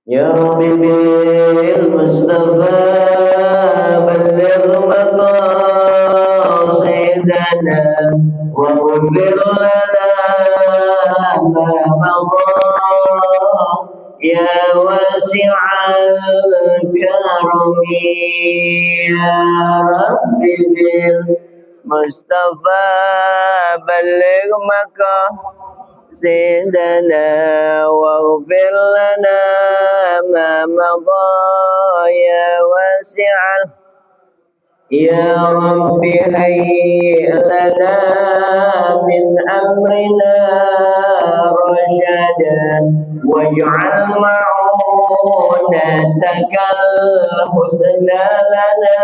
يا رب بالمصطفى بلغ مقاصدنا واغفر لنا ما مضى يا واسع الكرم يا رب بالمصطفى بلغ مقاصدنا واغفر لنا ما مضى يا واسع يا رب هيئ لنا من أمرنا رشدا واجعل معونتك الحسنى لنا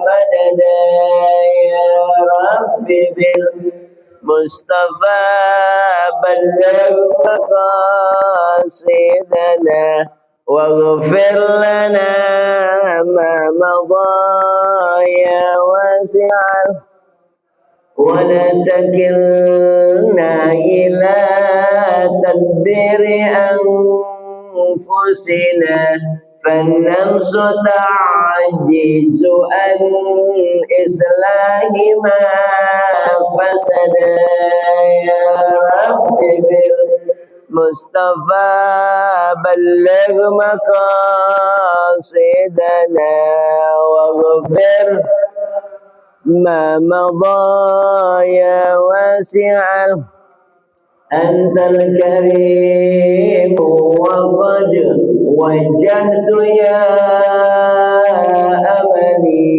مددا يا رب بالمصطفى بلغ مقاصدنا واغفر لنا ما مضى يا واسع ولا تكلنا إلى تدبير أنفسنا فالنفس تعجز عن إصلاح ما فسد يا رب بالمصطفى بلغ مقاصدنا واغفر ما مضى يا واسع أنت الكريم وقد وجهت يا أملي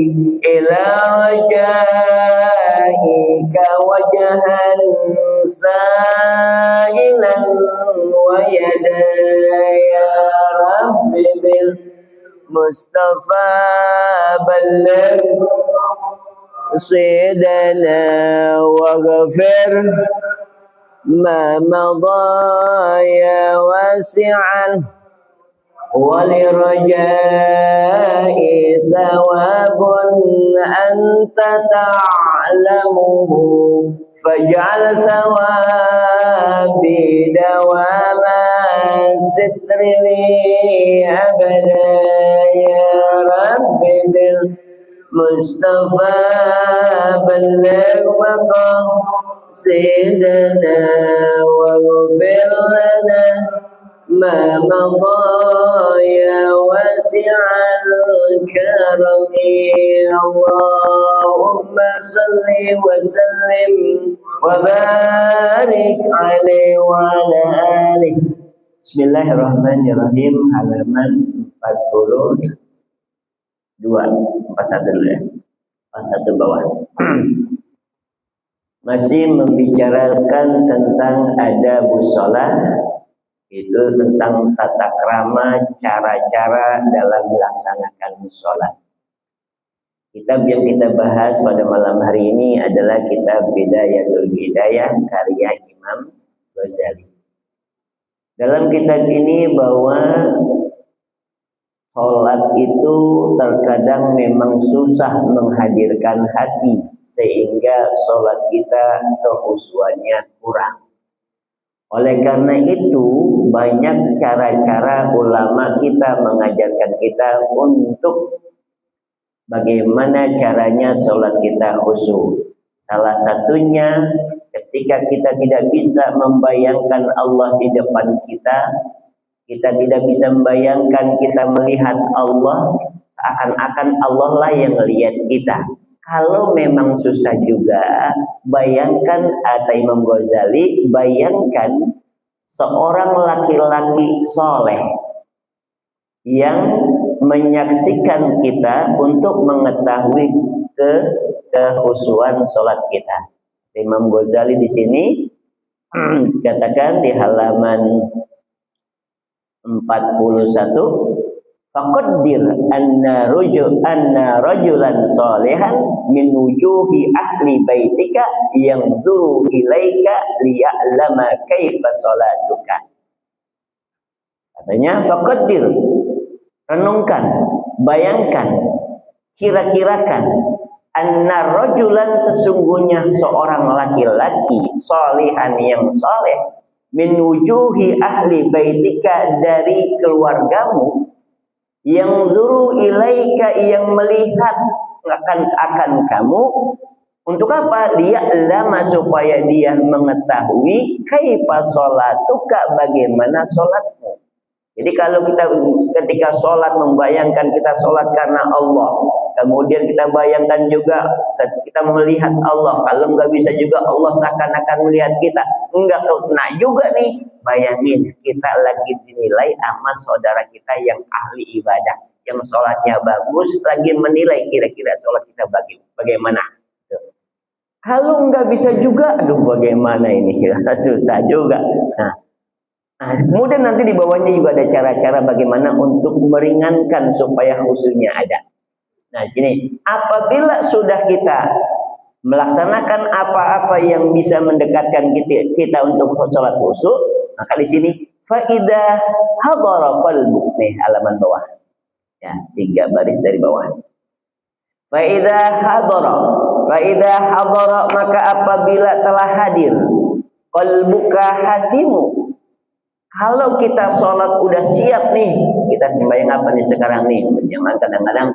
إلى رجائك وجها سائلا ويدا يا رب بالمصطفى بلغ صيدنا واغفر ما مضى يا واسع ولرجاء ثواب أنت تعلمه فاجعل ثوابي دواما ستر لي أبدا يا رب بالمصطفى بلغ مقاصدنا واغفر لنا ما مضى يا واسع الكرم اللهم صل وسلم وبارك عليه وعلى آله. Bismillahirrahmanirrahim. Halaman 42 41 dulu ya. 41 bawah. Masih membicarakan tentang adabus shalah, itu tentang tata krama, cara-cara dalam melaksanakan sholat. Kitab yang kita bahas pada malam hari ini adalah kitab Bidayatul Hidayah karya Imam Ghazali. Dalam kitab ini bahwa sholat itu terkadang memang susah menghadirkan hati, sehingga sholat kita kekhusyuannya kurang. Oleh karena itu, banyak cara-cara ulama kita mengajarkan kita untuk bagaimana caranya sholat kita khusyuk. Salah satunya, ketika kita tidak bisa membayangkan Allah di depan kita tidak bisa membayangkan kita melihat Allah, seakan-akan Allah lah yang melihat kita. Kalau memang susah juga, bayangkan, kata Imam Ghazali, bayangkan seorang laki-laki soleh yang menyaksikan kita untuk mengetahui kekhusyuan sholat kita. Imam Ghazali di sini katakan di halaman 41, faqaddir anna rajulan salihan min wujuhi ahli baitika yanzuru ilaika liya'lama kaifa salatuka. Katanya faqaddir, renungkan, bayangkan, kira-kirakan anna rajulan, sesungguhnya seorang laki-laki salihan yang saleh min wujuhi ahli baitika, dari keluargamu, yang zuru ilaika, yang melihat akan kamu. Untuk apa? Liya'lama, supaya dia mengetahui kaifa sholatuka, bagaimana sholatmu. Jadi kalau kita ketika sholat membayangkan kita sholat karena Allah, kemudian kita bayangkan juga kita melihat Allah. Kalau nggak bisa juga Allah seakan-akan melihat kita, enggak kena juga nih. Bayangin kita lagi dinilai sama saudara kita yang ahli ibadah, yang sholatnya bagus, lagi menilai kira-kira sholat kita bagaimana. Kalau nggak bisa juga, aduh bagaimana ini, susah juga. Nah, kemudian nanti di bawahnya juga ada cara-cara bagaimana untuk meringankan supaya khusyuknya ada. Nah, sini apabila sudah kita melaksanakan apa-apa yang bisa mendekatkan kita untuk sholat khusyuk, maka di sini faidah hadara qalbu, nih halaman bawah. Ya, 3 baris dari bawah. Faidah hadara, maka apabila telah hadir qalbuka, hatimu. Kalau kita sholat udah siap nih, kita sembahyang apa nih sekarang nih? Jangan kadang-kadang,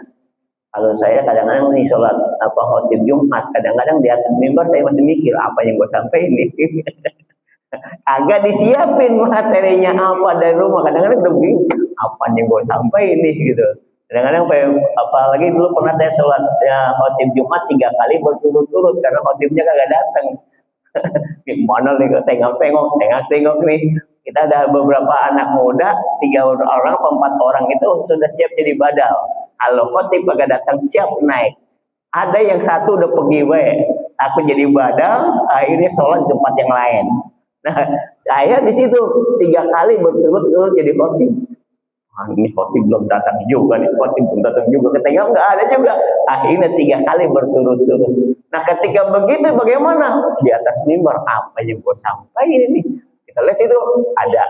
kalau saya kadang-kadang nih sholat khotib Jumat, kadang-kadang di atas mimbar saya masih mikir apa yang gue sampaikan nih. Agak disiapin materinya apa dari rumah, kadang-kadang udah bingung apa yang gue sampaikan nih gitu. Kadang-kadang apalagi dulu pernah saya sholat khotib Jumat 3 kali berturut-turut karena khotibnya kagak datang. Gimana nih, tengok nih. Kita ada beberapa anak muda, 3 orang, 4 orang itu sudah siap jadi badal. Kalau khotib kagak datang, siap naik. Ada yang satu udah pergi aku jadi badal, akhirnya sholat di tempat yang lain. Nah, saya di situ 3 kali berturut-turut jadi khotib. Ini khotib belum datang juga nih, ketika nggak ada juga. Akhirnya 3 kali berturut-turut. Nah, ketika begitu bagaimana? Di atas mimbar apa yang gue sampaikan ini? Kita lihat itu ada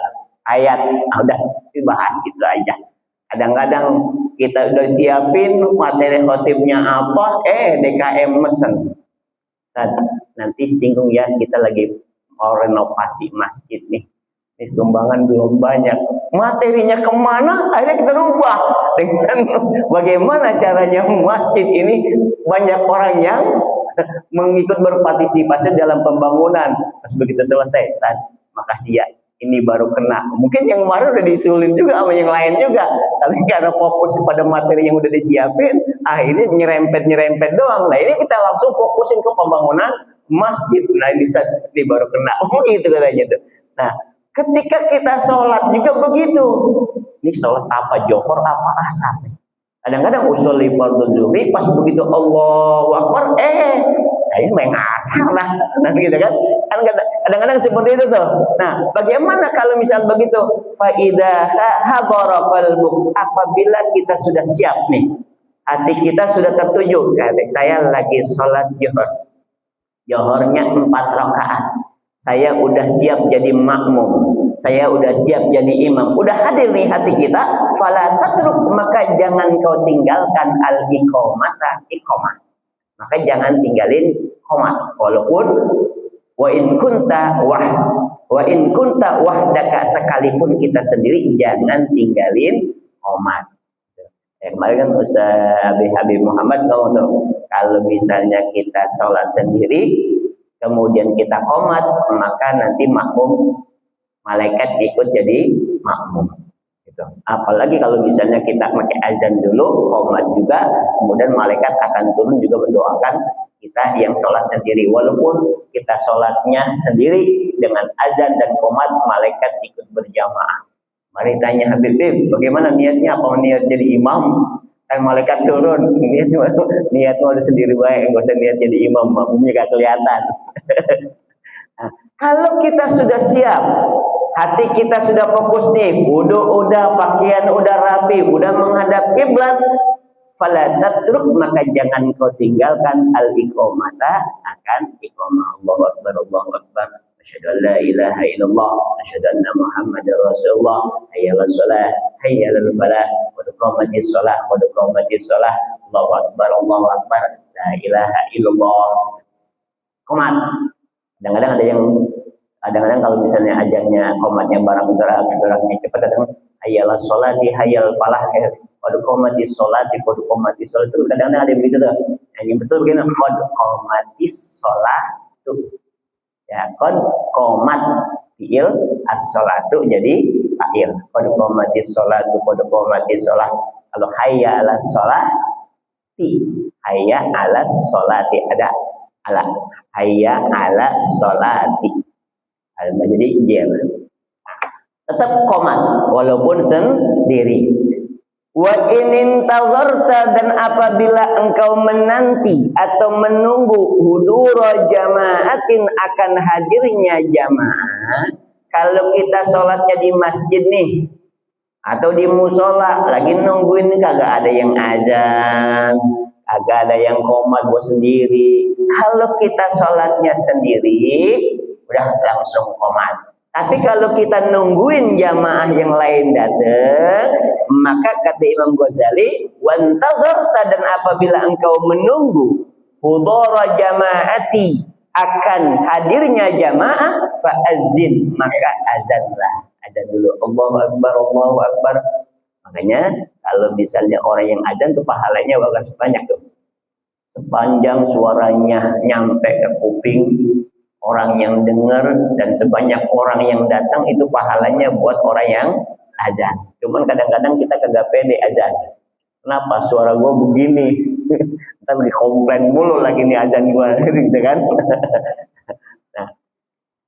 ayat, udah dibahas gitu aja. Kadang-kadang kita udah siapin materi khotibnya apa, DKM mesen. Nanti singgung ya, kita lagi mau renovasi masjid nih. Ini sumbangan belum banyak. Materinya kemana? Akhirnya kita rubah. Dengan bagaimana caranya masjid ini banyak orang yang mengikut berpartisipasi dalam pembangunan. Terus begitu selesai, makasih ya, ini baru kena. Mungkin yang kemarin udah disulin juga sama yang lain juga. Tapi karena fokus pada materi yang udah disiapin, akhirnya nyerempet doang. Nah, ini kita langsung fokusin ke pembangunan masjid. Nah, ini baru kena. Gitu katanya tuh. Nah, ketika kita sholat juga begitu. Ini sholat apa? Johor apa asar? Kadang-kadang usul fardhu zuhri, pas begitu Allahu Akbar, ini main asar lah. Nah, gitu kan? Kadang-kadang seperti itu tuh. Nah, bagaimana kalau misal begitu? Faidah hadara qalbuk, apabila kita sudah siap nih, hati kita sudah tertuju. Saya lagi sholat johor. Johornya 4 rakaat. Saya udah siap jadi makmum. Saya udah siap jadi imam. Udah hadir nih hati kita. Fala tatruk, maka jangan kau tinggalkan al-iqamah. Maka jangan tinggalin qomat. Walaupun wa in kunta wahdaka, sekalipun kita sendiri, jangan tinggalin qomat. Kemarin kan Ustaz Habib Muhammad kalau misalnya kita sholat sendiri, kemudian kita qomat, maka nanti makmum, malaikat ikut jadi makmum. Gitu. Apalagi kalau misalnya kita pakai azan dulu, qomat juga, kemudian malaikat akan turun juga mendoakan kita yang sholat sendiri. Walaupun kita sholatnya sendiri dengan azan dan qomat, malaikat ikut berjamaah. Mari tanya Habib, bagaimana niatnya? Apa niat jadi imam? Kan malaikat turun, niatmu ada sendiri baik, enggak usah niat jadi imam, makmumnya gak kelihatan. Nah, kalau kita sudah siap, hati kita sudah fokus nih, wudu udah, pakaian udah rapi, udah menghadap kiblat, fala tatruk, maka jangan kau tinggalkan al-iqamata, akan iqamah. Allahu Akbar, Allahu Akbar. Asyhadu an la ilaha illallah, asyhadu anna Muhammadar Rasulullah, hayya 'alas shalah, hayya 'alal falah, qad qamatis shalah, Allahu Akbar, Allahu Akbar, la ilaha illallah. Qomat. Kadang-kadang ada yang Kadang-kadang kalau misalnya ajannya komatnya barang-barangnya cepat, kadang hayal sholati hayal falah, qad qomatis sholati qad qomatis sholat, itu kadang-kadang ada yang begitu tuh. Yang betul begini, qad qomatis sholat tuh. Ya, qad qomat fi'il as-sholatu jadi fa'il. Qad qomatis sholatu qad qomatis sholat. Kalau hayya 'alas sholati, hayya 'alas sholati ada ala. Hayya 'alas sholati. Jadi jam. Tetap komat walaupun sendiri. Wa inin tazarta, dan apabila engkau menanti atau menunggu hudura jamaatin, akan hadirnya jamaah. Kalau kita sholatnya di masjid nih atau di musola, lagi nungguin kagak ada yang azan, kagak ada yang qomat buat sendiri. Kalau kita sholatnya sendiri udah langsung qomat. Tapi kalau kita nungguin jamaah yang lain datang, maka kata Imam Ghazali, wantazarta, dan apabila engkau menunggu hudura jamaati, akan hadirnya jamaah, fa'adzin, maka azanlah. Azan dulu, Allahu Akbar, Allahu Akbar. Makanya kalau misalnya orang yang azan tuh pahalanya bakal banyak tuh. Sepanjang suaranya nyampe ke kuping orang yang dengar, dan sebanyak orang yang datang, itu pahalanya buat orang yang azan. Cuman kadang-kadang kita kagak pede azan. Kenapa suara gue begini? Ntar dikomplain mulu lagi nih azan gue, gitu kan? Nah,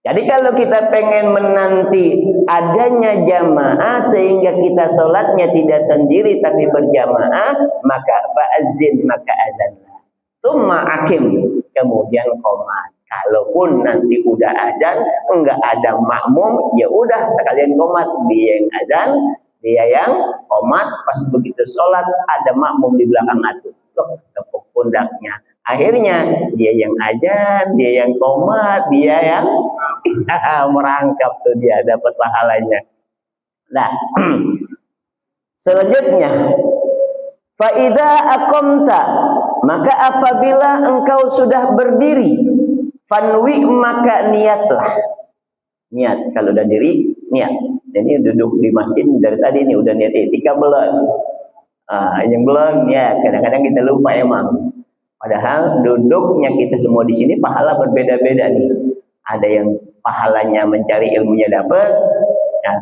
jadi kalau kita pengen menanti adanya jamaah sehingga kita sholatnya tidak sendiri tapi berjamaah, maka fa'adzin, maka azanlah. Tsumma akim, kemudian qomat. Kalaupun nanti udah azan, enggak ada makmum, ya udah sekalian qomat. Dia yang azan, dia yang qomat. Pas begitu sholat, ada makmum di belakang atuh, loh, tepuk pundaknya. Akhirnya dia yang azan, dia yang qomat, dia yang merangkap tuh, dia dapat pahalanya. Nah, selanjutnya, fa idza aqamta, maka apabila engkau sudah berdiri, fanwi, maka niatlah. Niat, kalau udah diri, niat. Jadi duduk di masjid dari tadi ini udah niat etika belum? Yang belum, ya kadang-kadang kita lupa emang. Padahal duduknya kita semua di sini pahala berbeda-beda nih. Ada yang pahalanya mencari ilmunya dapat, ya,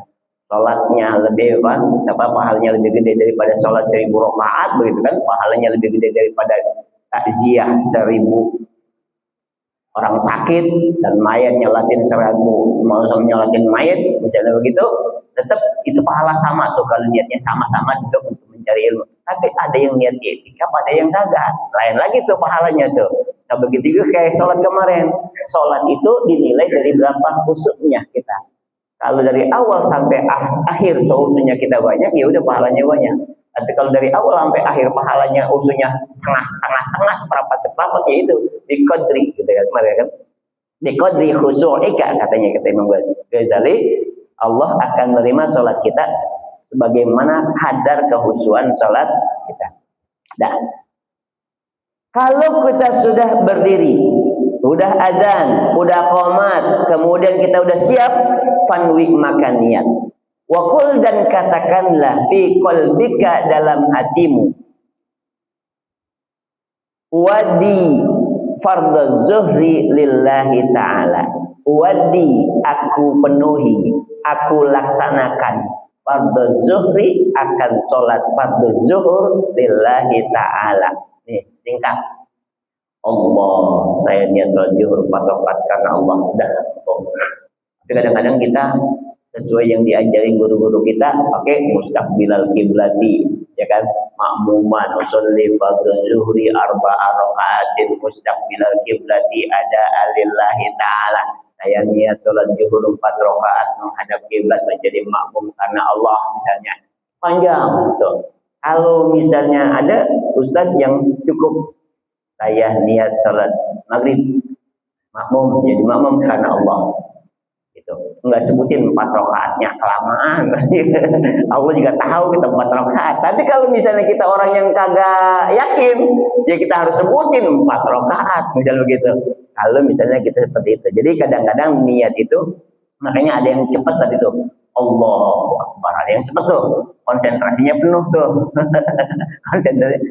sholatnya lebih pahalanya lebih gede daripada sholat 1000 rakaat, begitu kan? Pahalanya lebih gede daripada takziah 1000 orang sakit, dan mayat nyolatin 1000, mau nyolatin mayat, misalnya begitu, tetap itu pahala sama tuh kalau niatnya sama-sama duduk untuk mencari ilmu. Tapi ada yang niat etika, ada yang kagak, lain lagi tuh pahalanya tuh. Nah begitu juga kayak sholat kemarin, sholat itu dinilai dari berapa khusyuknya kita. Kalau dari awal sampai akhir khusyuknya kita banyak, ya udah pahalanya banyak. Tapi kalau dari awal sampai akhir pahalanya usunya setengah, seperempat, ya itu dikodri, gitu kan, kemarin kan, dikodri khusyu'ika, katanya kata Imam Ghazali, Allah akan menerima sholat kita sebagaimana kadar kehusuan sholat kita. Nah, kalau kita sudah berdiri, udah azan, udah qomat, kemudian kita udah siap, fanwi, maka niat. Wakul, dan katakanlah fi qalbika, dalam hatimu, wadi fardhu zuhri lillahi ta'ala. Wadi, aku penuhi, aku laksanakan fardhu zuhri, akan sholat fardhu zuhur lillahi ta'ala. Nih, singkat. Allah, saya niat sholat zuhur 4 rakaat karena Allah. Udah. Tapi kadang-kadang kita sesuai yang diajari guru-guru kita, pakai mustaqbilal kiblati, ya kan, makmuman usolli fardhu zuhri 4 rakaatin mustaqbilal kiblati ada alillahi ta'ala. Saya niat sholat zuhur 4 rakaat menghadap kiblat, menjadi makmum karena Allah, misalnya. Panjang tuh. Kalau misalnya ada ustadz yang cukup, saya niat sholat maghrib makmum, jadi makmum karena Allah. Enggak sebutin 4 rakaatnya, kelamaan. Allah juga tahu kita 4 rakaat. Tapi kalau misalnya kita orang yang kagak yakin, ya kita harus sebutin 4 rakaat, misalnya begitu. Kalau misalnya kita seperti itu. Jadi kadang-kadang niat itu, makanya ada yang cepat tadi tuh. Allahu Akbar. Ada yang cepat tuh. Konsentrasinya penuh tuh.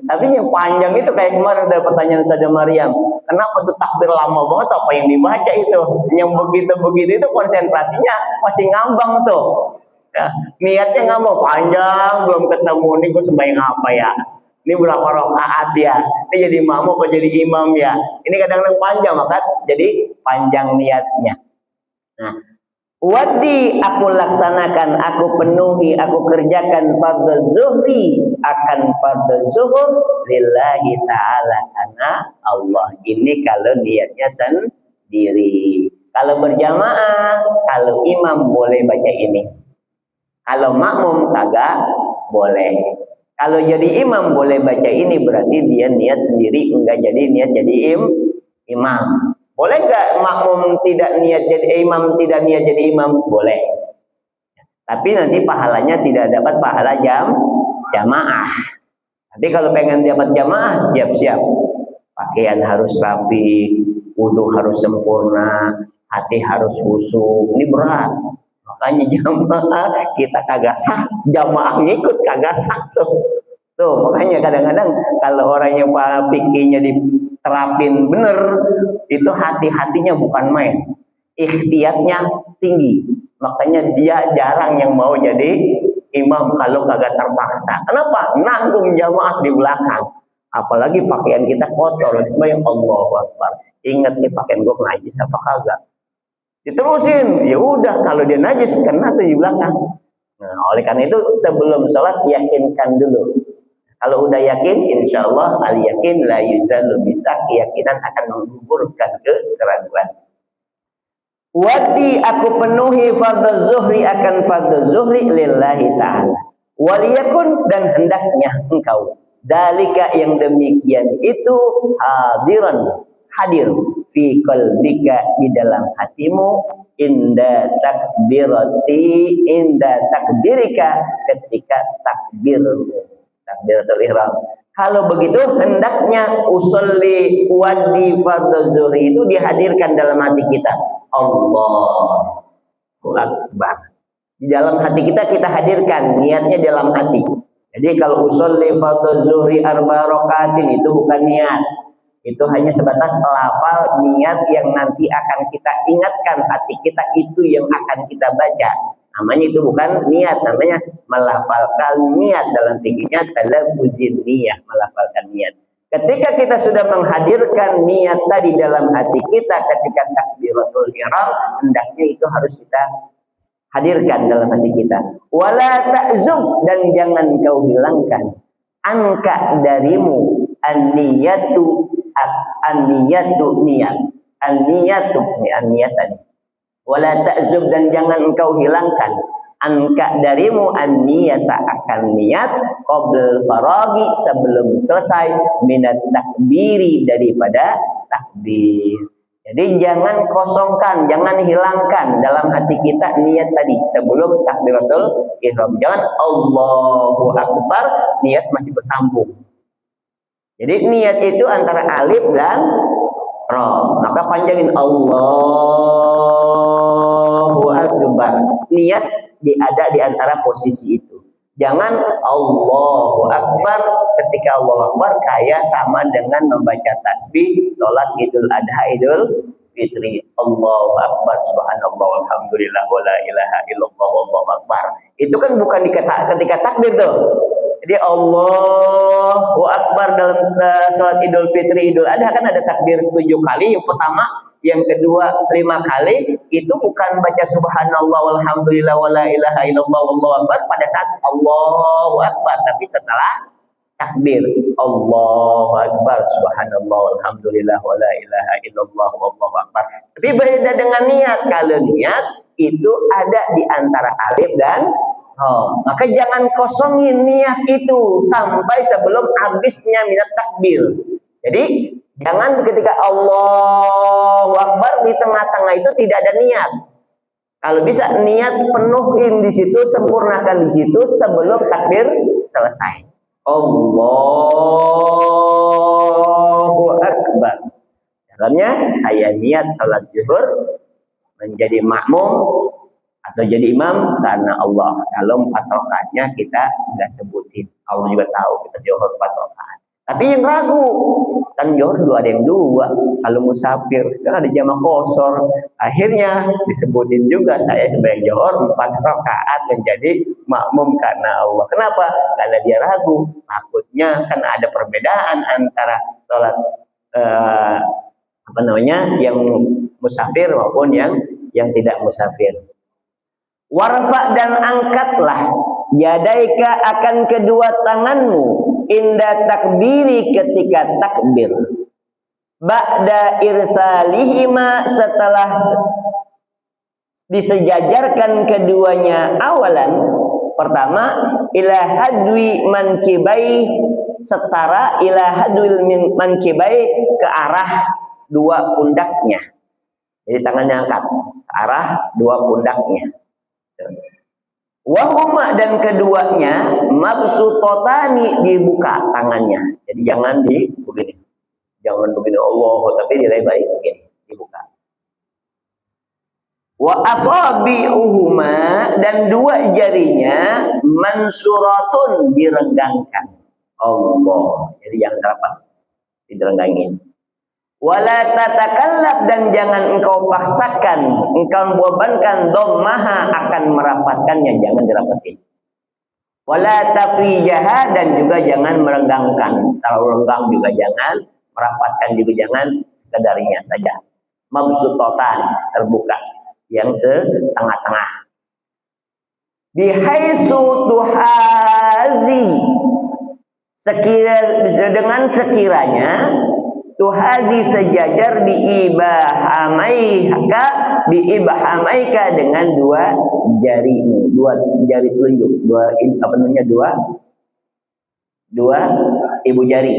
Tapi yang panjang itu kayak kemarin ada pertanyaan Sada Maryam. Kenapa tuh takbir lama banget apa yang dibaca itu? Yang begitu-begitu itu konsentrasinya masih ngambang tuh. Ya, niatnya ngambang panjang, belum ketemu nih gue sembahyang apa ya? Ini berapa rakaat ya? Ini jadi makmum apa jadi imam ya? Ini kadang-kadang panjang, maka jadi panjang niatnya. Nah, wadi aku laksanakan, aku penuhi, aku kerjakan fardhu zuhri, akan fardhu zuhur lillahi ta'ala, karena Allah. Ini kalau niatnya sendiri. Kalau berjamaah, kalau imam boleh baca ini. Kalau makmum kagak boleh. Kalau jadi imam boleh baca ini, berarti dia niat sendiri, enggak jadi niat jadi imam. Boleh nggak makmum tidak niat jadi imam, tidak niat jadi imam? Boleh. Tapi nanti pahalanya tidak dapat pahala jamaah. Tapi kalau pengen dapat jamaah, siap-siap. Pakaian harus rapi, wudu harus sempurna, hati harus khusyuk. Ini berat. Makanya jamaah kita kagak sah, jamaah ngikut kagak sah tuh. Tuh, makanya kadang-kadang kalau orang yang pikirnya diterapin bener, itu hati-hatinya bukan main. Ikhtiyatnya tinggi. Makanya dia jarang yang mau jadi imam kalau kagak terpaksa. Kenapa? Nanggung jamaah di belakang. Apalagi pakaian kita kotor. Sembahyang Allahu Akbar. Ingat nih pakaian gue najis apa kagak? Diterusin. Ya udah, kalau dia najis kena tuh di belakang. Nah, oleh karena itu sebelum sholat yakinkan dulu. Kalau udah yakin, insya Allah al-yakin la yuzalu, bisa keyakinan akan menggugurkan keraguan. Wadi aku penuhi fardhu zuhri, akan fardhu zuhri lillahi ta'ala. Waliyakun, dan hendaknya engkau. Dalika, yang demikian itu hadiran, hadir fi qalbika, di dalam hatimu, inda takbirika, ketika takbirmu. Takbiratul ihram. Kalau begitu hendaknya usolli wadi fardhu zuhri itu dihadirkan dalam hati kita. Allahu Akbar. Di dalam hati kita hadirkan niatnya dalam hati. Jadi kalau usolli fardhu zuhri arba rakaatin itu bukan niat. Itu hanya sebatas pelafal niat yang nanti akan kita ingatkan, hati kita itu yang akan kita baca. Namanya itu bukan niat, namanya melafalkan niat. Dalam tingginya talaffuzin niat, melafalkan niat. Ketika kita sudah menghadirkan niat tadi dalam hati kita ketika takbiratul ihram, hendaknya itu harus kita hadirkan dalam hati kita. Wala ta'zub, dan jangan kau hilangkan angka darimu an-niyatu niat tadi. Wala ta'zub, dan jangan engkau hilangkan angka darimu an-niyata, akan niat qabl faragi, sebelum selesai minat takbiri, daripada takbir. Jadi jangan kosongkan, jangan hilangkan dalam hati kita niat tadi sebelum takbiratul ihram. Jangan Allahu Akbar niat masih bersambung. Jadi niat itu antara alif dan ra. Maka panjangin Allahu Akbar. Niat ada di antara posisi itu. Jangan Allahu Akbar ketika Allahu Akbar kayak sama dengan membaca tasbih sholat Idul Adha, Idul Fitri. Allahu Akbar, subhanallah, walhamdulillah, wala ilaha illallah, wallahu akbar. Itu kan bukan ketika takbir tuh. Jadi Allahu Akbar dalam sholat Idul Fitri, Idul Adha kan ada takbir 7 kali. Yang pertama, yang kedua 5 kali. Itu bukan baca subhanallah, walhamdulillah, wala ilaha illallah, wallahu akbar pada saat Allahu Akbar, tapi setelah takbir Allahu Akbar, subhanallah, walhamdulillah, wala ilaha illallah, wallahu akbar. Tapi beda dengan niat. Kalau niat itu ada di antara alif dan maka jangan kosongin niat itu sampai sebelum habisnya minat takbir. Jadi jangan ketika Allahu Akbar di tengah-tengah itu tidak ada niat. Kalau bisa niat penuhin di situ, sempurnakan di situ sebelum takbir selesai. Allahu Akbar. Dalamnya saya niat salat zuhur menjadi makmum atau jadi imam karena Allah. Kalau 4 rakaatnya kita nggak sebutin. Allah juga tahu kita zuhur 4 rakaat. Tapi yang ragu, kan zuhur ada yang 2. Kalau musafir, kan ada jamaah qashar. Akhirnya disebutin juga saya sembahyang zuhur 4 rakaat menjadi makmum karena Allah. Kenapa? Karena dia ragu. Takutnya kan ada perbedaan antara sholat yang musafir maupun yang tidak musafir. Warfa dan angkatlah yadaika akan kedua tanganmu inda takbiri ketika takbir. Ba'da irsalihima setelah disejajarkan keduanya awalan. Pertama, ila hadwi mankibai setara ila hadwil mankibai ke arah 2 pundaknya. Jadi tangannya angkat ke arah 2 pundaknya. Wahuma dan keduanya mabsutotani dibuka tangannya. Jadi jangan begini. Jangan begini Allah, tapi dilebarin begini, dibuka. Wa asabi'uhuma dan 2 jarinya mansuratun direnggangkan. Allah. Jadi jangan rapat, direnggangin. Wala tatakallab dan jangan engkau paksakan, engkau bebankan dhammaha akan merapatkannya, jangan dirapatin. Wala tafrijaha dan juga jangan merenggangkan, terlalu renggang juga jangan, merapatkan juga jangan, sekedarnya saja. Mabsutotan terbuka, yang setengah-tengah. Bihaitsu tuhazi dengan sekiranya tuhadi sejajar biibahamaika dengan 2 jarimu, 2 jari telunjuk, 2 ibu jari,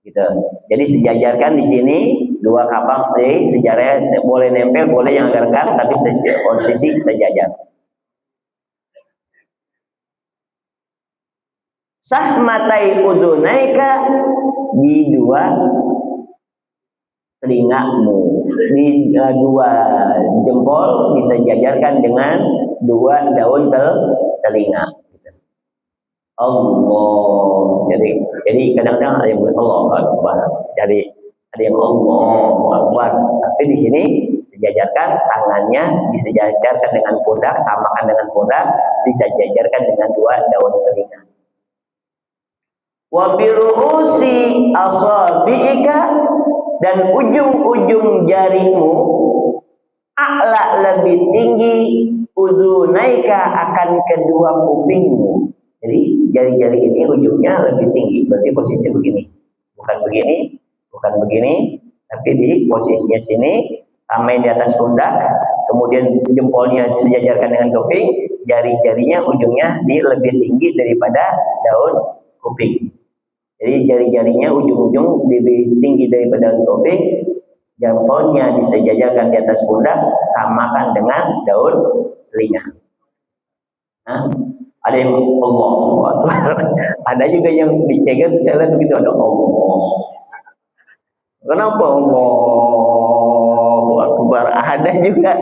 gitu. Jadi sejajarkan di sini 2 kapang, sejarah boleh nempel, boleh yang agak renggang, tapi posisi sejajar. Sahmatai udunaika di 2 telingamu, di 2 jempol disejajarkan dengan 2 daun telinga. Allah. Jadi kadang-kadang ada yang Allah Akbar. Jadi ada yang Allahu Akbar. Tapi di sini disejajarkan tangannya, disejajarkan dengan pundak, samakan dengan pundak, disejajarkan dengan 2 daun telinga. Wa biru'usi asabi'ika dan ujung-ujung jarimu a'la lebih tinggi udunaika akan kedua kupingmu. Jadi jari-jari ini ujungnya lebih tinggi, berarti posisi begini. Bukan begini, tapi di posisinya sini, tamai di atas pundak, kemudian jempolnya disejajarkan dengan kuping, jari-jarinya ujungnya lebih tinggi daripada daun kuping. Jadi jari-jarinya ujung-ujung lebih tinggi daripada kuping, jempolnya disejajarkan di atas pundak, samakan dengan daun telinga. Ada yang Allah, ada juga yang dicegat, saya lihat begitu ada Allah. Kenapa Allahu Akbar? Ada juga.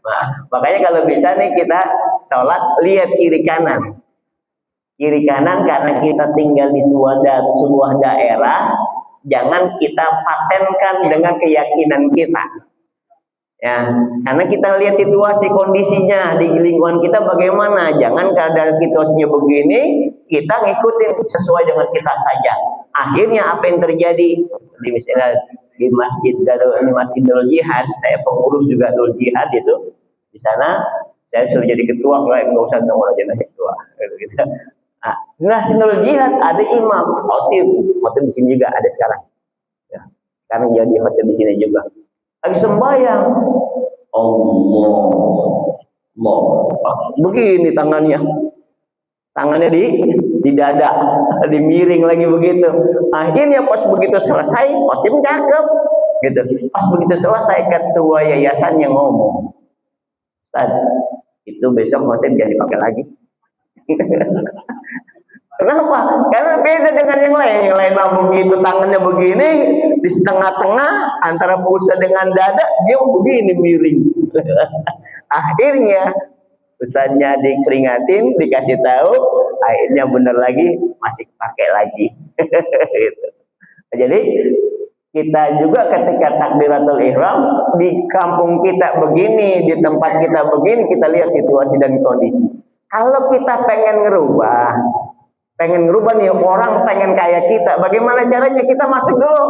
Nah, makanya kalau bisa nih kita sholat lihat kiri kanan. Kiri kanan karena kita tinggal di sebuah daerah, jangan kita patenkan dengan keyakinan kita. Ya, karena kita lihat situasi kondisinya di lingkungan kita bagaimana. Jangan keadaan situasinya begini, kita ngikutin sesuai dengan kita saja. Akhirnya apa yang terjadi? Misalnya di Masjidul Jihad, saya pengurus juga Masjidul Jihad itu. Di sana saya sudah jadi ketua, nggak usah ngomong aja ketua. Gitu. Masjidul Jihad ada imam, khotib di sini juga ada sekarang. Ya, sekarang jadi khotib di sini juga. Lagi sembahyang, Allah, begini tangannya di dada, dimiring lagi begitu. Akhirnya pas begitu selesai, khotib cakep, gitu. Pas begitu selesai ketua yayasan yang ngomong, Ustaz, itu besok khotib jangan dipakai lagi. Kenapa? Karena beda dengan yang lain. Yang lain mah begitu, tangannya begini, di setengah-tengah antara pusat dengan dada, dia begini miring. Akhirnya Ustaznya dikeringatin, dikasih tahu, akhirnya bener lagi, masih pakai lagi. Gitu. Jadi kita juga ketika takbiratul ihram di kampung kita begini, di tempat kita begini, kita lihat situasi dan kondisi. Kalau kita pengen ngerubah nih, orang pengen kayak kita, bagaimana caranya? Kita masuk dulu.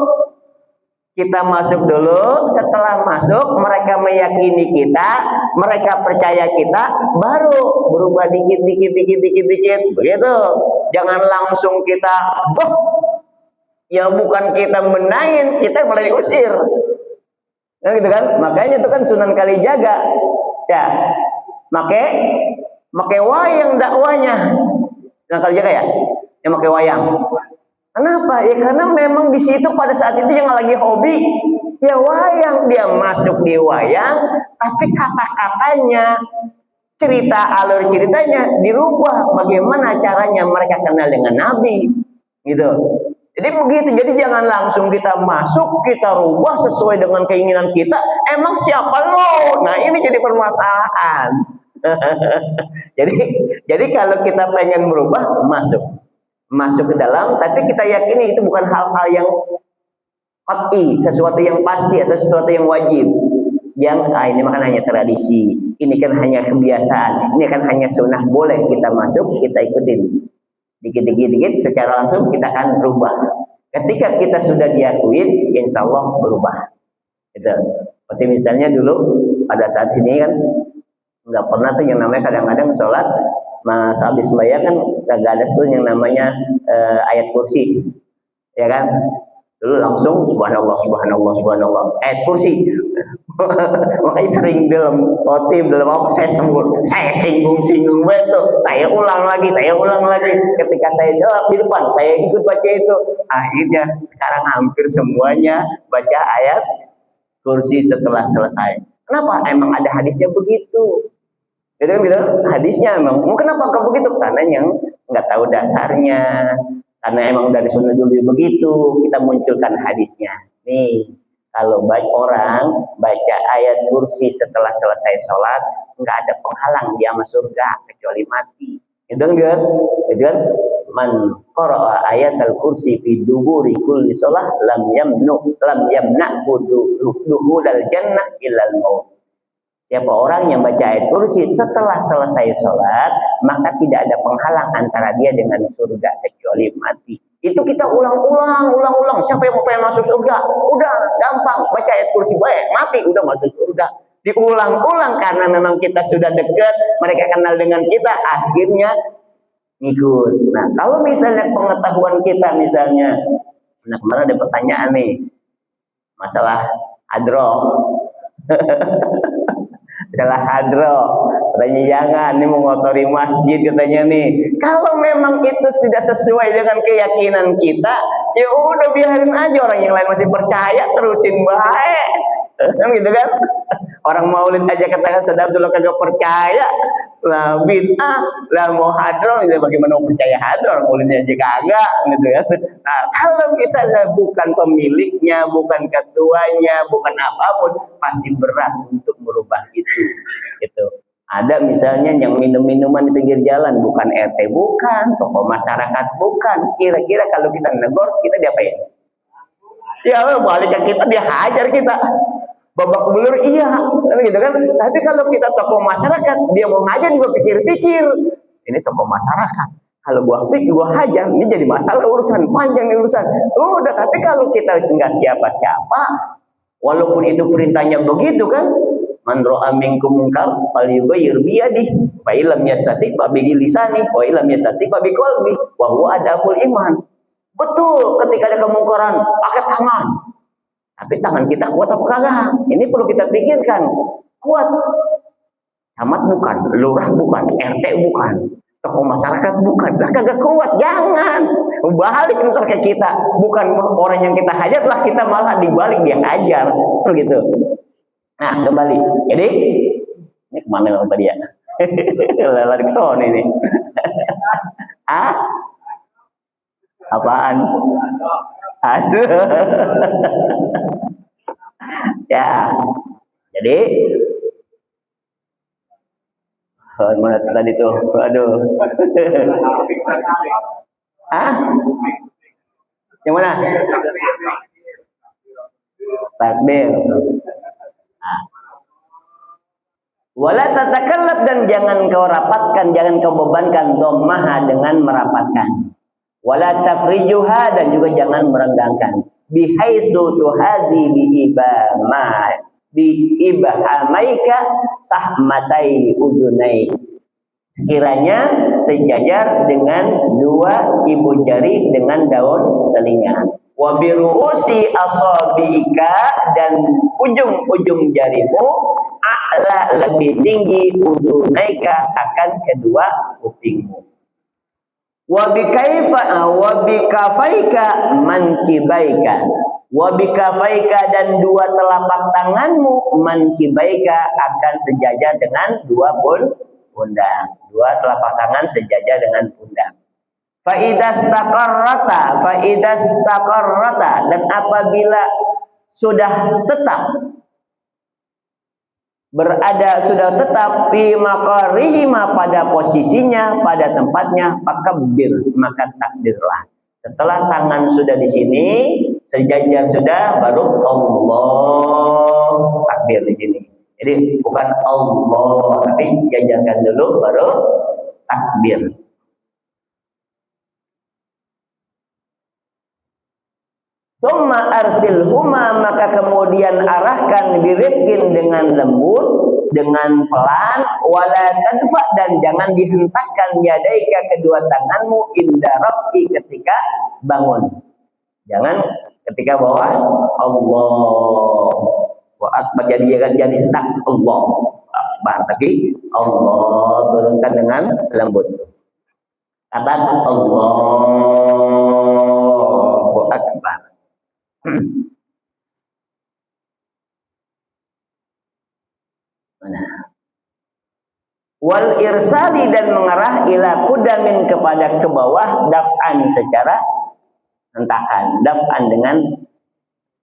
Kita masuk dulu, setelah masuk mereka meyakini kita, mereka percaya kita, baru berubah dikit, begitu. Jangan langsung kita, ya bukan kita menayin, kita mulai diusir. Nah, gitu kan? Makanya itu kan Sunan Kalijaga. Ya, make wayang dakwanya. Sunan Kalijaga ya, yang make wayang. Kenapa? Ya karena memang di situ pada saat itu yang lagi hobi ya wayang, dia masuk di wayang, tapi kata-katanya, alur ceritanya dirubah. Bagaimana caranya mereka kenal dengan Nabi, gitu. Jadi begitu. Jadi jangan langsung kita masuk, kita rubah sesuai dengan keinginan kita. Emang siapa lo? Nah ini jadi permasalahan. jadi kalau kita pengen merubah, masuk ke dalam, tapi kita yakini itu bukan hal-hal yang qat'i, sesuatu yang pasti atau sesuatu yang wajib. Yang ini kan hanya tradisi, ini kan hanya kebiasaan, ini kan hanya sunnah, boleh kita masuk, kita ikutin. Dikit-dikit secara langsung kita akan berubah. Ketika kita sudah diakuin, insya Allah berubah. Gitu. Seperti misalnya dulu pada saat ini kan nggak pernah tuh yang namanya kadang-kadang sholat mas habis sembahyang kan nggak ada tuh yang namanya ayat kursi, ya kan? Dulu langsung subhanallah ayat kursi. Makanya sering dalam khotib, dalam apa saya singgung betul. Saya ulang lagi. Ketika saya jawab di depan, saya ikut baca itu. Akhirnya sekarang hampir semuanya baca ayat kursi setelah selesai. Kenapa? Emang ada hadisnya begitu. Gitu kan gitu. Hadisnya emang. Kenapa kok begitu? Karena yang nggak tahu dasarnya. Karena emang dari sunnah dulu begitu. Kita munculkan hadisnya. Nih, kalau orang baca ayat kursi setelah selesai sholat, nggak ada penghalang dia masuk surga kecuali mati. Itu kan? Man qara'a ayat al-kursi fi duburi kulli sholat lam yamna'hu dukhulal jannah illal maut. Siapa orang yang baca ayat kursi setelah selesai sholat, maka tidak ada penghalang antara dia dengan surga kecuali mati. Itu kita ulang-ulang. Siapa yang mau pengen masuk surga? Udah gampang, baca ayat kursi baik, mati udah masuk surga. Diulang-ulang karena memang kita sudah dekat, mereka kenal dengan kita, akhirnya ngikut. Nah, kalau misalnya pengetahuan kita misalnya, nah kemarin ada pertanyaan nih, masalah hadroh. Adalah hadroh, katanya jangan, ini mengotori masjid katanya nih. Kalau memang itu tidak sesuai dengan keyakinan kita, ya udah biarin aja, orang yang lain masih percaya, terusin baik. Kan gitu kan? Orang maulid aja katakan sedap dulu kagak percaya, lah bid'ah, lah mau hadroh, ya bagaimana mau percaya hadroh, maulidnya aja kagak, gitu kan? Nah, kalau misalnya bukan pemiliknya, bukan ketuanya, bukan apapun, pasti berat untuk merubah itu. Gitu. Ada misalnya yang minum-minuman di pinggir jalan, bukan RT, bukan tokoh masyarakat, bukan. Kira-kira kalau kita negor, kita diapain? Ya balik ke kita, dia hajar kita. Babak belur iya, gitu kan? Tapi kalau kita tokoh masyarakat, dia mau ngajar juga pikir-pikir. Ini tokoh masyarakat. Kalau gua pikir, gua hajar, ini jadi masalah urusan panjang urusan. Udah, tapi kalau kita nggak siapa-siapa, walaupun itu perintahnya begitu kan? Man ra'a minkum munkar falyughayyir bi yadihi, fa illam yastati' fa bi lisanihi, wa illam yastati' fa bi qalbihi, wa huwa adaful iman. Betul, ketika ada kemungkaran, pakai tangan. Tapi tangan kita kuat apa kagak? Ini perlu kita pikirkan. Kuat. Camat bukan, lurah bukan, RT bukan, tokoh masyarakat bukan. Lah kagak kuat, jangan. Balik ntar ke kita. Bukan orang yang kita hajar, lah kita malah dibalik dia hajar. Begitu. Nah, kembali. Jadi, ini Mana apa dia? Lari ke sono ini. Ah? Apaan? Aduh. Ya. Jadi mana tadi tuh? Aduh. Hah? Yang mana? Takbir. Nah. Wala tatakallaf, dan jangan kau rapatkan, jangan kau bebankan dhammah dengan merapatkan. Wala tafrijuha, dan juga jangan merenggangkan. Bihaitsu tuhadhi biibhamaika sahmatai udunai. Sekiranya sejajar dengan dua ibu jari dengan daun telinga. Wa biruusi asabiika, dan ujung-ujung jarimu a'la, lebih tinggi, udunaika, akan kedua kupingmu. Wa bikafaika mankibaika, wa bikafaika, dan dua telapak tanganmu mankibaika, akan sejajar dengan dua pundak. Dua telapak tangan sejajar dengan pundak. Faidastaqarrata, dan apabila sudah tetap berada, sudah tetap fi maqarihima, pada posisinya, pada tempatnya, fakabbir, maka takbirlah. Setelah tangan sudah di sini, sejajar sudah, baru Allah, takbir di sini. Jadi bukan Allah, tapi jajarkan dulu baru takbir. Summa arsilhuma, maka kemudian arahkan birifkin, dengan lembut, dengan pelan, wala tadfa, dan jangan dihentakkan yadaika, kedua tanganmu, inda rafi, ketika bangun. Jangan ketika bawah Allah wa akbar, jadi sedak Allah akbar, tapi Allah turunkan dengan lembut. Atas Allahu akbar. Wal irsali, dan mengarah ila kudamin, kepada ke bawah, daf'an, secara hentakan, daf'an dengan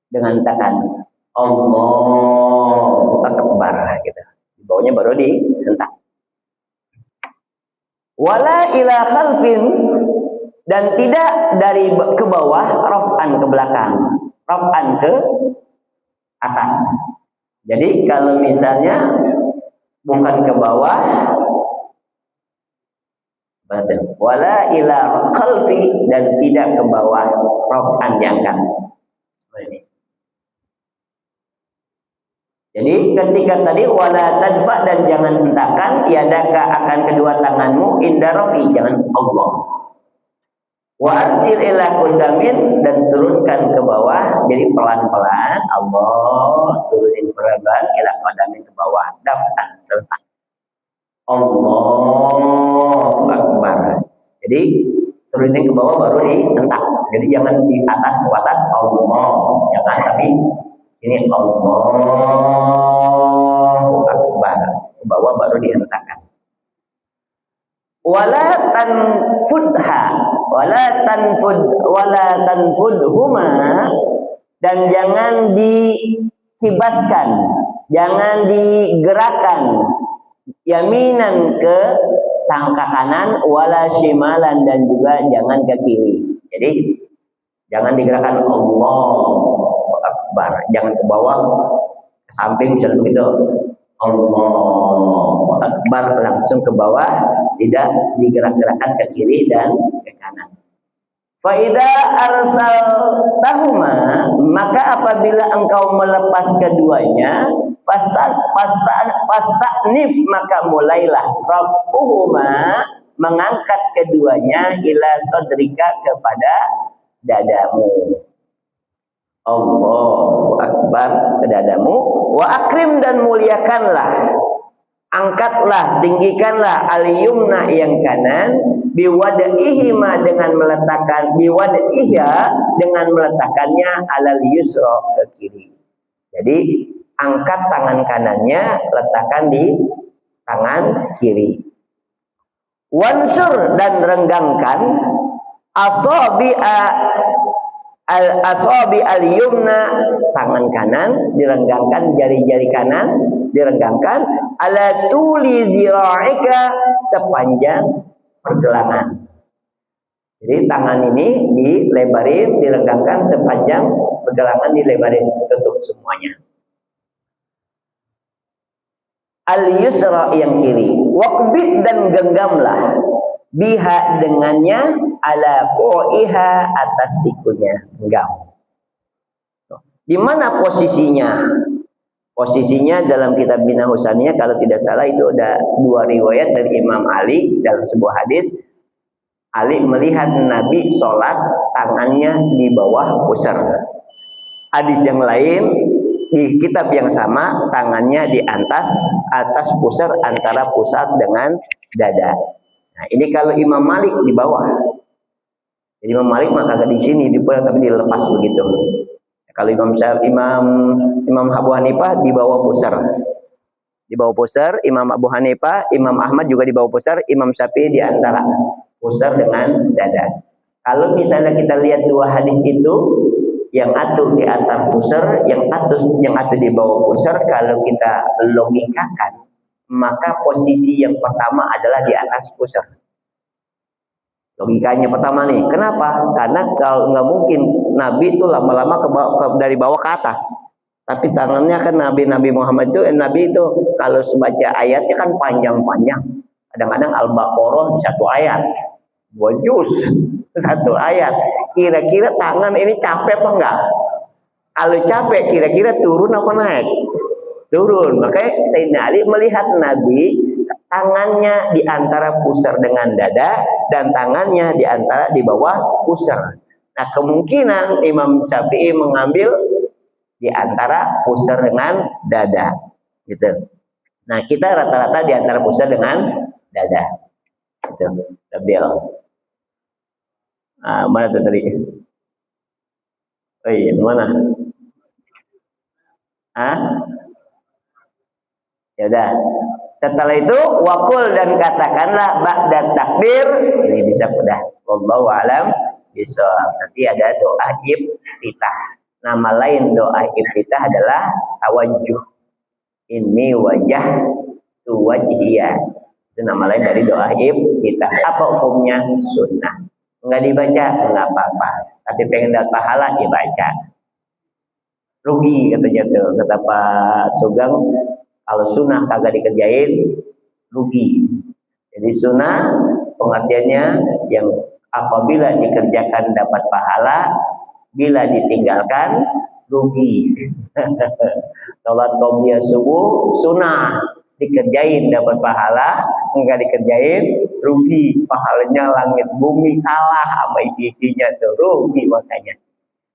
hentakan. Allahu akbar gitu. Di bawahnya baru dihentak. Wala ila khalfin, dan tidak dari ke bawah, raf'an, ke belakang, raf'an, ke atas. Jadi kalau misalnya bukan ke bawah, wala ila khalfi, dan tidak ke bawah, raf'an, diangkat. Jadi ketika tadi wala tadfa, dan jangan hentakkan yadaka, akan kedua tanganmu, inda rafi, jangan Allah. Wa arsil ila kudamin, dan turunkan ke bawah, jadi pelan-pelan, Allah, turunin pelan-pelan ila kudamin, ke bawah, daf'an, serta Allahu akbar. Jadi turunin ke bawah baru dihentak. Jadi jangan di atas ke atas Allah, jangan, tapi ini Allahu akbar, ke bawah baru dihentakkan. Wala tanfudhuma, dan jangan dikibaskan, jangan digerakkan, yaminan, ke tangka kanan, wala shimalan, dan juga jangan ke kiri. Jadi jangan digerakkan Allahu akbar, jangan ke bawah, ke samping, misalnya begitu. Allahu akbar, langsung ke bawah, tidak digerak-gerakkan ke kiri dan ke kanan. Faida arsaltahuma, maka apabila engkau melepas keduanya, fastanif, maka mulailah rafuhuma, mengangkat keduanya, ila sadrika, kepada dadamu. Allahu akbar, ke dadamu. Wa akrim, dan muliakanlah, angkatlah, tinggikanlah, al-yumna, yang kanan, biwada'ihima, dengan meletakkan, biwada'ihya, dengan meletakkannya, alal yusra, ke kiri. Jadi angkat tangan kanannya, letakkan di tangan kiri. Wansur dan renggangkan asabi al-yumna, tangan kanan direnggangkan, jari-jari kanan direnggangkan, ala tuli zira'ika, sepanjang pergelangan. Jadi tangan ini dilebarin, direnggangkan sepanjang pergelangan, dilebarin, tutup semuanya. Al-yusra yang kiri, waqbid dan genggamlah, biha dengannya, ala qo'iha atas sikunya, genggam. Di mana posisinya? Posisinya dalam kitab Bina Husaniyah kalau tidak salah itu ada 2 riwayat dari Imam Ali dalam sebuah hadis. Ali melihat Nabi sholat tangannya di bawah pusar. Hadis yang lain di kitab yang sama tangannya di atas pusar, antara pusat dengan dada. Nah, ini kalau Imam Malik di bawah. Jadi Imam Malik maka di sini tapi dilepas begitu. Kalau Imam Abu Hanifah di bawah pusar. Di bawah pusar, Imam Abu Hanifah, Imam Ahmad juga di bawah pusar, Imam Syafi'i di antara pusar dengan dada. Kalau misalnya kita lihat 2 hadis itu, yang satu di atas pusar, yang satu di bawah pusar, kalau kita logikakan, maka posisi yang pertama adalah di atas pusar. Logikanya pertama nih, kenapa? Karena kalau nggak mungkin Nabi itu lama-lama dari bawah ke atas. Tapi tangannya kan Nabi Muhammad itu, Nabi itu kalau sebaca ayatnya kan panjang-panjang. Kadang-kadang Al-Baqarah di 1 ayat, 2 juz 1 ayat. Kira-kira tangan ini capek apa enggak? Kalau capek, kira-kira turun apa naik? Turun. Makanya Sayyidina Ali melihat Nabi tangannya di antara pusar dengan dada, dan tangannya di bawah pusar. Nah, kemungkinan Imam Syafi'i mengambil di antara pusar dengan dada, gitu. Nah, kita rata-rata di antara pusar dengan dada, gitu. Stabil. Mana tuh tadi? Oh iya, mana? Ya udah. Setelah itu wakul dan katakanlah ba'da takbir. Ini bisa udah. Wallahu a'lam bishawab. Nanti ada doa iftitah. Nama lain doa iftitah adalah tawajjuh. Ini wajah tu wajhiyah. Itu nama lain dari doa iftitah. Apa hukumnya? Sunnah. Enggak dibaca, enggak apa-apa. Tapi pengen dapat pahala, ya baca. Rugi katanya tuh, kata Pak Sugeng, kalau sunnah kagak dikerjain, rugi. Jadi sunnah pengertiannya yang apabila dikerjakan dapat pahala, bila ditinggalkan rugi. Salat qobliyah subuh sunnah, dikerjain dapat pahala, enggak dikerjain rugi, pahalanya langit bumi kalah sama isi-isinya tuh, rugi makanya.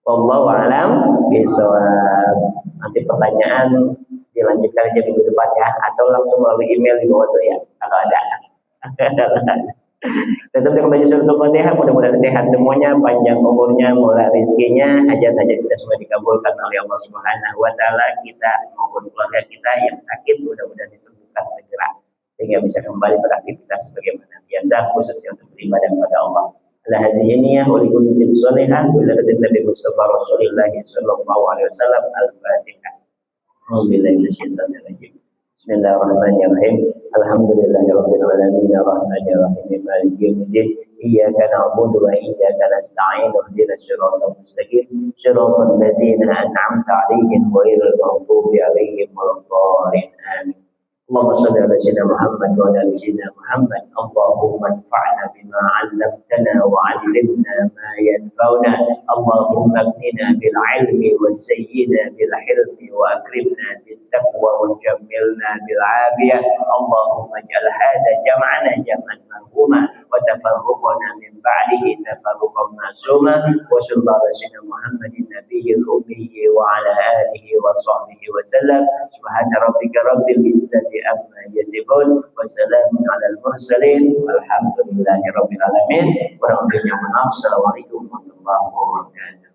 Wallahu a'lam bishawab. Nanti pertanyaan dilanjutkan aja minggu depan ya, atau langsung melalui email di bawah tuh ya kalau ada. Tetap dengan baca surat Al-Fatihah, mudah-mudahan sehat semuanya, panjang umurnya, murah rezekinya, hajat-hajat kita semua dikabulkan oleh Allah Subhanahu wa taala, kita maupun keluarga kita yang sakit mudah-mudahan disembuhkan segera sehingga bisa kembali beraktivitas sebagaimana biasa, khususnya untuk beribadah kepada Allah. Al-hadiyah wa likulli sholihan wa ila Nabi Mustafa Rasulullah sallallahu alaihi wasallam. Al-Fatihah. Alhamdulillahi minasyaitonir rajim. Bismillahirrahmanirrahim. Alhamdulillahirabbil alamin arrahmanir rahim maliki yaumiddin. Iyyaka na'budu wa iyyaka nasta'in. Ihdinas siratal mustaqim. Shiratal ladzina an'amta 'alaihim ghairil maghdubi 'alaihim waladdallin. Amin. اللهم صل على سيدنا محمد وعلى ال سيدنا محمد. اللهم انفعنا بما علمتنا وعلمنا ما ينفعنا. اللهم اغننا بالعلم وزينا بالحلم واكرمنا بالتقوى وجملنا بالعافيه. اللهم اجعل هذا جمعنا جمعا مرحوما وتفرقنا من بعده تفرقا معصوما. وصلى الله على سيدنا محمد النبي الامي وعلى اله وصحبه وسلم. سبحان ربك رب العزه amma yasifun wa salamun alal mursalin walhamdulillahi rabbil alamin. Assalamualaikum warahmatullahi wabarakatuh.